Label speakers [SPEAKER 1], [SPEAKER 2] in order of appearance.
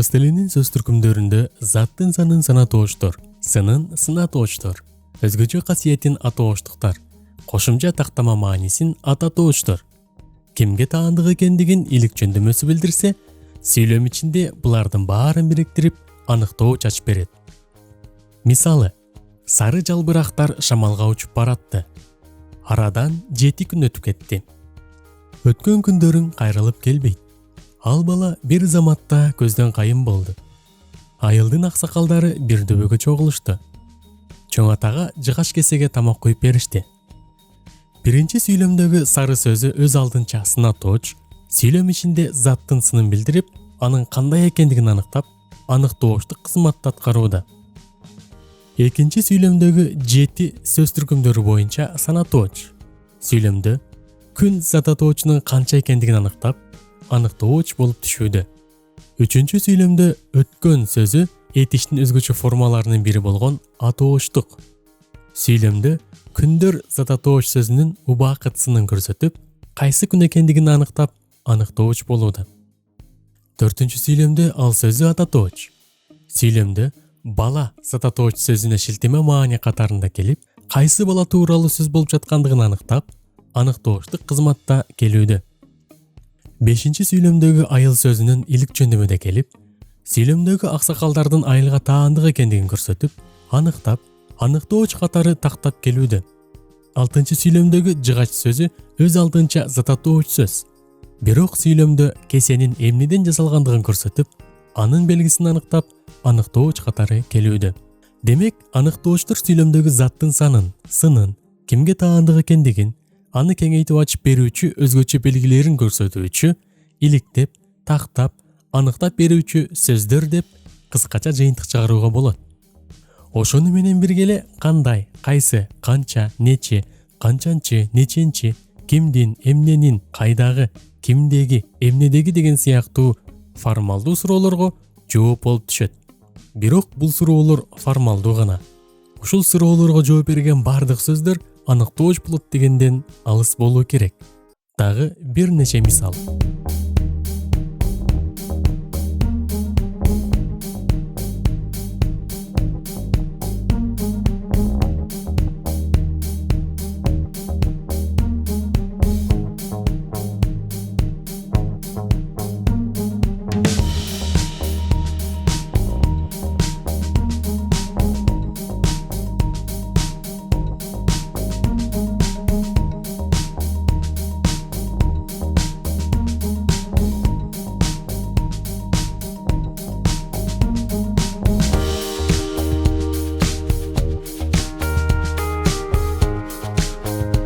[SPEAKER 1] Кыргыз тилинин сөз түркүмдөрүндө заттын санын санатооштор, сынын сынатооштор, өзгөчө касиетин атооштуктар, кошумча тактама маанисин ататооштор, кимге таандык экендигин илик жөндөмөсү билдирсе, сүйлөм ичинде булардын баарын бириктирип аныктоо чачып берет. Мисалы, сары жалбырактар шамалга учуп баратты. Арадан 7 күн өтүп кетти. Өткөн күндөрүң кайрылып келбейт. Ал бала бир заматта көздөн кайын болду. Айылдын аксакалдары бир дөбөгө чогулушту. Чоң атага жыгаш кесеге тамак куюп беришти. Биринчи сүйлөмдөгү сары сөзү өз алдынча сынатооч, сүйлөм ичинде заттын сынын билдирип, анын кандай экендигин аныктап, аныктооштук кызматты аткарууда. Экинчи сүйлөмдөгү 7 сөз түркүмдөрү боюнча санатооч, сүйлөмдө күн зататоочунун канча экендигин аныктап, аныктооч болуп түшүүдө. Үчүнчү сүйлөмдө өткөн сөзү этиштин өзгөчө формаларынын бири болгон атооштук. Сүйлөмдө күндөр зататооч сөзүнүн убакыт сынын көрсөтүп, кайсы күн экендигин аныктап, аныктооч болууда. Төртүнчү сүйлөмдө ал сөзү ататооч. Сүйлөмдө бала зататооч сөзүнө шилтеме маани катарында келип, кайсы бала тууралуу сөз болуп жаткандыгын аныктап, аныктооштук кызматта келүүдө. Бешинчи сүйлөмдөгү айыл сөзүнүн илик жөндөмүдө келип, сүйлөмдөгү аксакалдардын айылга таандык экендигин көрсөтүп, аныктап, аныктооч катары тактап келүүдө. Алтынчы сүйлөмдөгү жыгач сөзү өз алдынча зататооч сөз. Бирок сүйлөмдө кесенин эмнеден жасалгандыгын көрсөтүп, анын белгисин аныктап, аныктооч катары келүүдө. Демек, аныктоочтор сүйлөмдөгү заттын санын, сынын, кимге таандык экендигин, аны кеңейтип ачып берүүчү өзгөчө белгилерин көрсөтүүчү, иликтеп, тактап, аныктап берүүчү сөздөр деп кыскача жыйынтык чыгарууга болот. Ошону менен бирге эле кандай, кайсы, канча, нече, канчанчы, неченчи, кимдин, эмненин, кайдагы, кимдеги, эмнедеги деген сыяктуу формалдуу суроолорго жооп болуп түшөт. Бирок бул суроолор формалдуу гана. Ушул суроолорго жооп берген бардык сөздөр аныктооч болот дегенден алыс болуу керек. Дагы бир нече мисал.